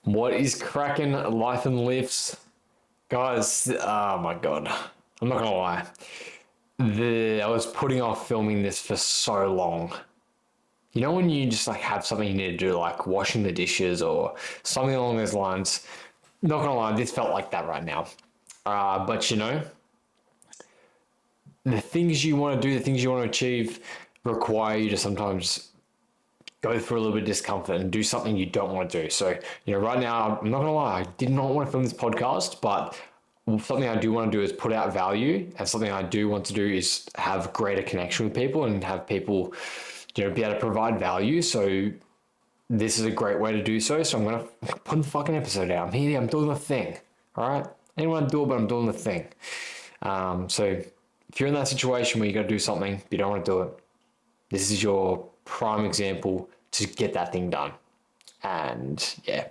What is cracking life and lifts? Guys, oh my God. I'm not gonna lie. I was putting off filming this for so long. You know when you just like have something you need to do, like washing the dishes or something along those lines? Not gonna lie, this felt like that right now. But the things you want to do, the things you want to achieve require you to sometimes go through a little bit of discomfort and do something you don't want to do. So, right now, I'm not gonna lie, I did not want to film this podcast, but something I do want to do is put out value, and something I do want to do is have greater connection with people and have people, be able to provide value. So this is a great way to do so. So I'm gonna put the fucking episode out. I'm here, I'm doing the thing. All right. Anyone do it, but I'm doing the thing. So if you're in that situation where you got to do something, but you don't want to do it, this is your prime example to get that thing done. And yeah,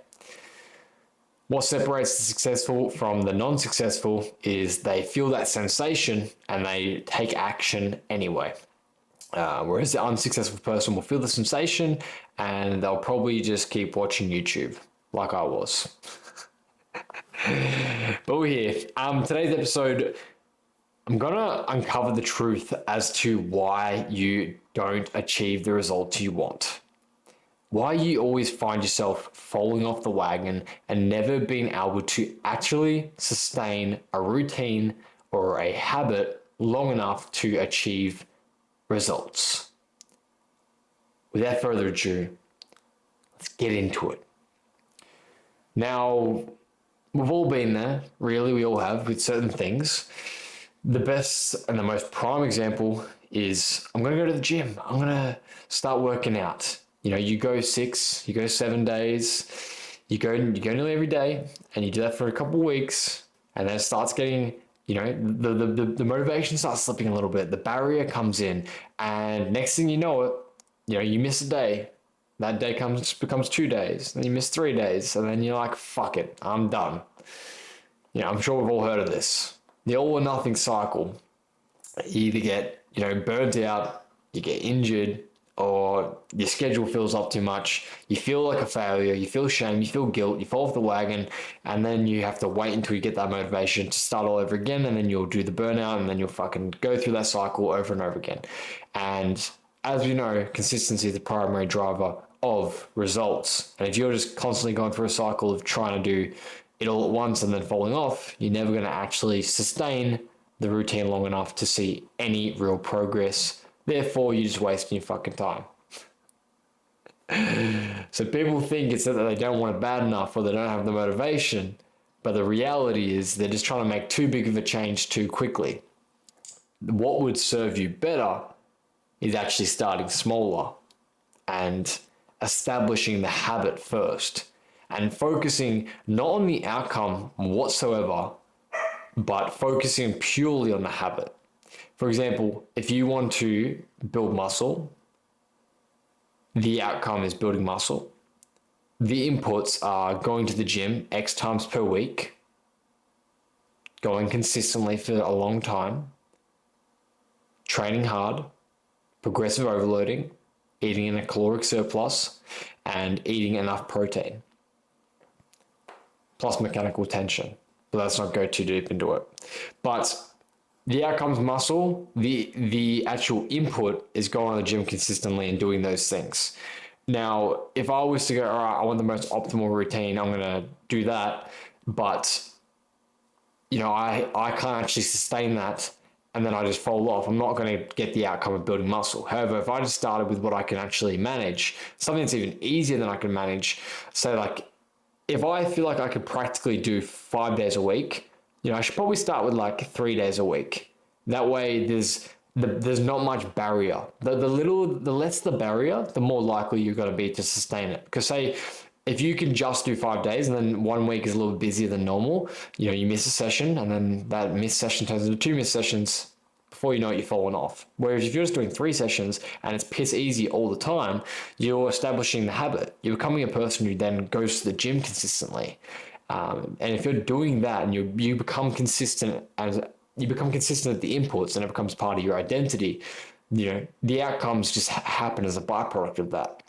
what separates the successful from the non-successful is they feel that sensation and they take action anyway. Whereas the unsuccessful person will feel the sensation and they'll probably just keep watching YouTube like I was. But we're here. Today's episode, I'm going to uncover the truth as to why you don't achieve the results you want. Why you always find yourself falling off the wagon and never being able to actually sustain a routine or a habit long enough to achieve results. Without further ado, let's get into it. Now, we've all been there, really, we all have with certain things. The best and the most prime example is I'm going to go to the gym. I'm going to start working out. You go 6, you go 7 days, you go nearly every day, and you do that for a couple of weeks, and then it starts getting, the motivation starts slipping a little bit. The barrier comes in, and next thing you know it, you miss a day. That day becomes 2 days, then you miss 3 days, and then you're like, fuck it, I'm done. I'm sure we've all heard of this. The all or nothing cycle. You either get, burnt out, you get injured, or your schedule fills up too much, you feel like a failure, you feel shame, you feel guilt, you fall off the wagon, and then you have to wait until you get that motivation to start all over again, and then you'll do the burnout, and then you'll fucking go through that cycle over and over again. And as we know, consistency is the primary driver of results. And if you're just constantly going through a cycle of trying to do it all at once and then falling off, you're never going to actually sustain the routine long enough to see any real progress. Therefore, you're just wasting your fucking time. So people think it's that they don't want it bad enough or they don't have the motivation. But the reality is they're just trying to make too big of a change too quickly. What would serve you better is actually starting smaller and establishing the habit first and focusing not on the outcome whatsoever, but focusing purely on the habit. For example, if you want to build muscle, the outcome is building muscle. The inputs are going to the gym X times per week, going consistently for a long time, training hard, progressive overloading, eating in a caloric surplus, and eating enough protein, plus mechanical tension. But let's not go too deep into it. But the outcome's muscle, the actual input is going to the gym consistently and doing those things. Now, if I was to go, all right, I want the most optimal routine, I'm going to do that. But, I can't actually sustain that and then I just fall off. I'm not going to get the outcome of building muscle. However, if I just started with what I can actually manage, something that's even easier than I can manage, say like, if I feel like I could practically do 5 days a week, I should probably start with like 3 days a week. That way there's not much barrier. The less the barrier, the more likely you're going to be to sustain it. Because say, if you can just do 5 days and then 1 week is a little busier than normal, you miss a session and then that missed session turns into 2 missed sessions. Before you know it, you're falling off. Whereas if you're just doing 3 sessions and it's piss easy all the time, you're establishing the habit. You're becoming a person who then goes to the gym consistently. And if you're doing that and you become consistent at the inputs and it becomes part of your identity, the outcomes just happen as a byproduct of that.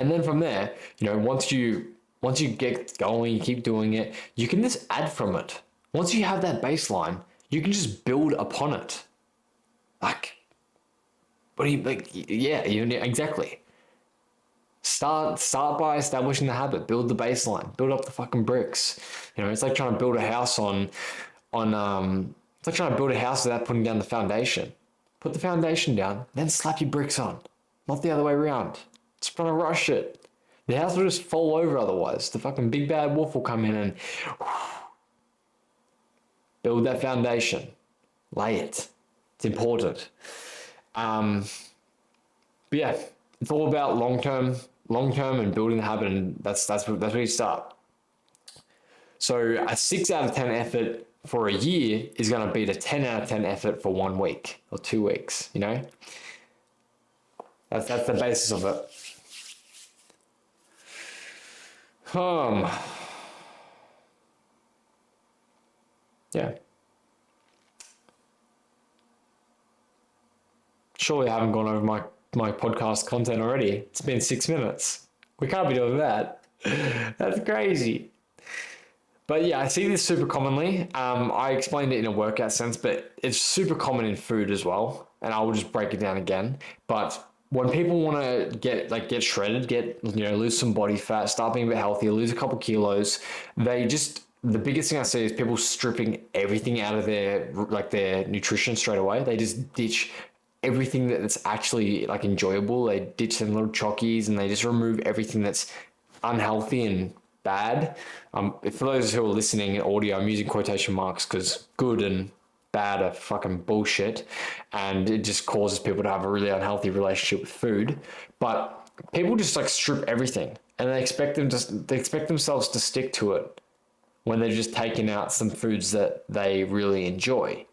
And then from there, once you Once you get going, you keep doing it, you can just add from it. Once you have that baseline, you can just build upon it. Like, what do you like? Yeah, exactly. Start by establishing the habit. Build the baseline. Build up the fucking bricks. It's like trying to build a house it's like trying to build a house without putting down the foundation. Put the foundation down, then slap your bricks on. Not the other way around. Just trying to rush it. The house will just fall over otherwise. The fucking big bad wolf will come in and build that foundation. Lay it. It's important. But yeah, it's all about long term and building the habit, and that's where you start. So a 6 out of 10 effort for a year is going to beat a 10 out of 10 effort for 1 week or 2 weeks. That's the basis of it. Yeah. Surely I haven't gone over my podcast content already. It's been 6 minutes. We can't be doing that. That's crazy. But yeah, I see this super commonly. I explained it in a workout sense, but it's super common in food as well. And I will just break it down again. But when people want to get shredded, lose some body fat, start being a bit healthier, lose a couple kilos, the biggest thing I see is people stripping everything out of their nutrition straight away. They just ditch everything that's actually enjoyable. They ditch them little chockies and they just remove everything that's unhealthy and bad. For those who are listening in audio, I'm using quotation marks because good and bad are fucking bullshit, and it just causes people to have a really unhealthy relationship with food. But people just strip everything, and they expect themselves to stick to it when they're just taking out some foods that they really enjoy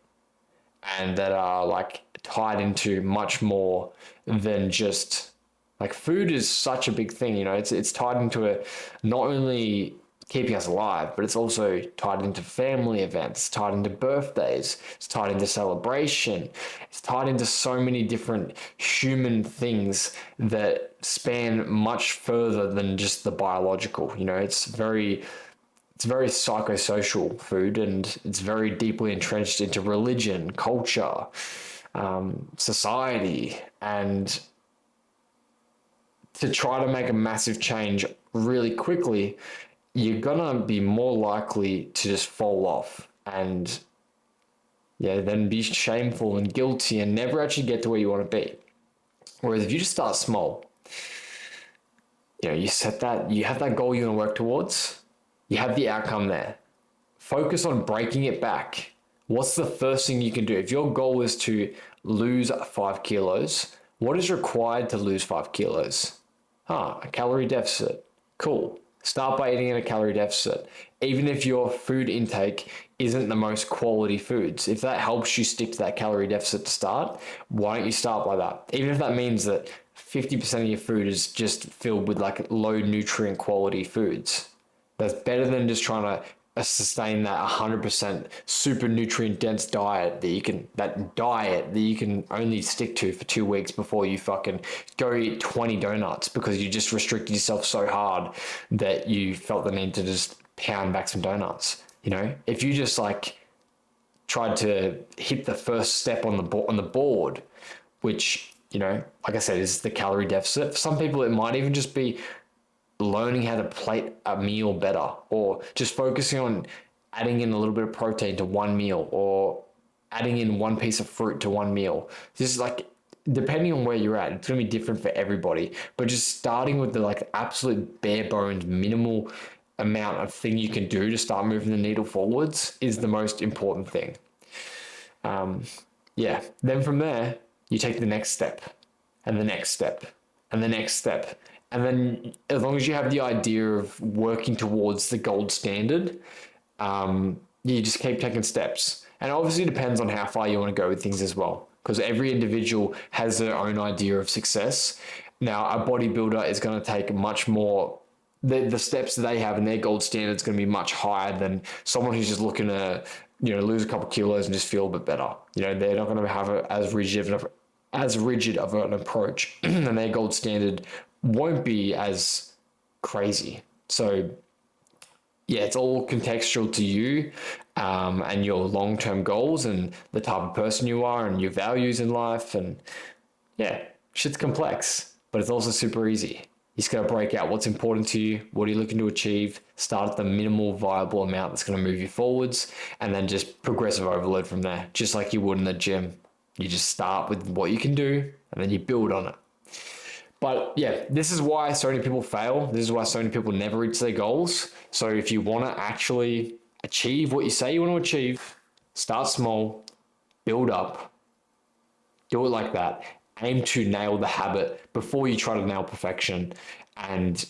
and that are tied into much more than just food is such a big thing. It's tied into not only keeping us alive, but it's also tied into family events, tied into birthdays, it's tied into celebration, it's tied into so many different human things that span much further than just the biological. It's very psychosocial food, and it's very deeply entrenched into religion, culture, society, and to try to make a massive change really quickly, you're gonna be more likely to just fall off and then be shameful and guilty and never actually get to where you want to be. Whereas if you just start small, you have that goal you want to work towards, you have the outcome there. Focus on breaking it back. What's the first thing you can do? If your goal is to lose 5 kilos, what is required to lose 5 kilos? A calorie deficit. Cool. Start by eating in a calorie deficit. Even if your food intake isn't the most quality foods, if that helps you stick to that calorie deficit to start, why don't you start by that? Even if that means that 50% of your food is just filled with low nutrient quality foods. That's better than just trying to sustain that 100% super nutrient dense diet that you can only stick to for 2 weeks before you fucking go eat 20 donuts because you just restricted yourself so hard that you felt the need to just pound back some donuts. If you just tried to hit the first step on the board, which like I said is the calorie deficit. For some people it might even just be learning how to plate a meal better, or just focusing on adding in a little bit of protein to one meal, or adding in one piece of fruit to one meal. This is depending on where you're at, it's going to be different for everybody, but just starting with the absolute bare bones minimal amount of thing you can do to start moving the needle forwards is the most important thing. Then from there you take the next step and the next step and the next step. And then as long as you have the idea of working towards the gold standard, you just keep taking steps. And obviously it depends on how far you want to go with things as well, because every individual has their own idea of success. Now, a bodybuilder is going to take much more, the steps that they have and their gold standard is going to be much higher than someone who's just looking to, lose a couple of kilos and just feel a bit better. They're not going to have as rigid of an approach, and their gold standard won't be as crazy. So yeah, it's all contextual to you and your long-term goals and the type of person you are and your values in life. And yeah, shit's complex, but it's also super easy. You just got to break out what's important to you, what are you looking to achieve, start at the minimal viable amount that's going to move you forwards, and then just progressive overload from there, just like you would in the gym. You just start with what you can do, and then you build on it. But yeah, this is why so many people fail. This is why so many people never reach their goals. So if you want to actually achieve what you say you want to achieve, start small, build up, do it like that. Aim to nail the habit before you try to nail perfection. And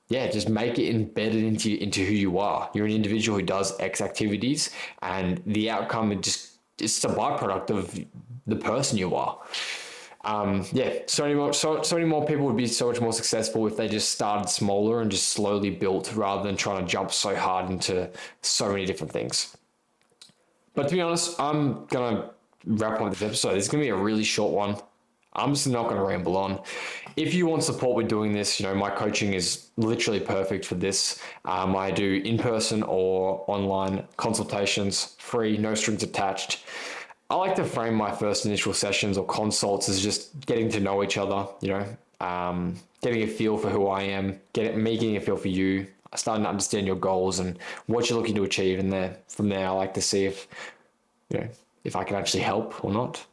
yeah, just make it embedded into who you are. You're an individual who does X activities, and the outcome is just a byproduct of the person you are. Yeah, so many more people would be so much more successful if they just started smaller and just slowly built rather than trying to jump so hard into so many different things. But to be honest, I'm going to wrap up this episode. It's going to be a really short one. I'm just not going to ramble on. If you want support with doing this, my coaching is literally perfect for this. I do in-person or online consultations, free, no strings attached. I like to frame my first initial sessions or consults as just getting to know each other, getting a feel for who I am, getting a feel for you, starting to understand your goals and what you're looking to achieve. And from there, I like to see if I can actually help or not.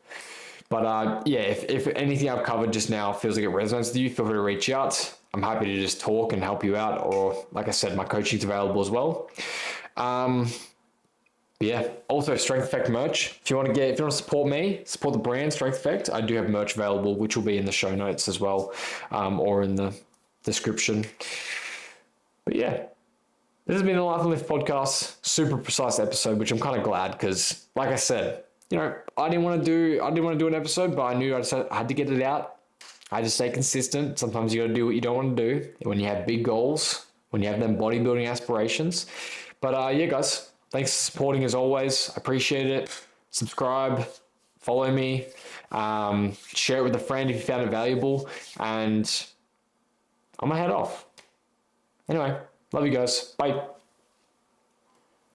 But if anything I've covered just now feels like it resonates with you, feel free to reach out. I'm happy to just talk and help you out. Or like I said, my coaching's available as well. Yeah. Also, Strength Effect merch. If you want to support me, support the brand Strength Effect, I do have merch available, which will be in the show notes as well, or in the description. But yeah, this has been the Life and Lift podcast. Super precise episode, which I'm kind of glad because, like I said, I didn't want to do an episode, but I knew I had to get it out. I had to stay consistent. Sometimes you got to do what you don't want to do when you have big goals, when you have them bodybuilding aspirations. But yeah, guys, thanks for supporting as always. I appreciate it. Subscribe, follow me, share it with a friend if you found it valuable, and I'm gonna head off. Anyway, love you guys. Bye.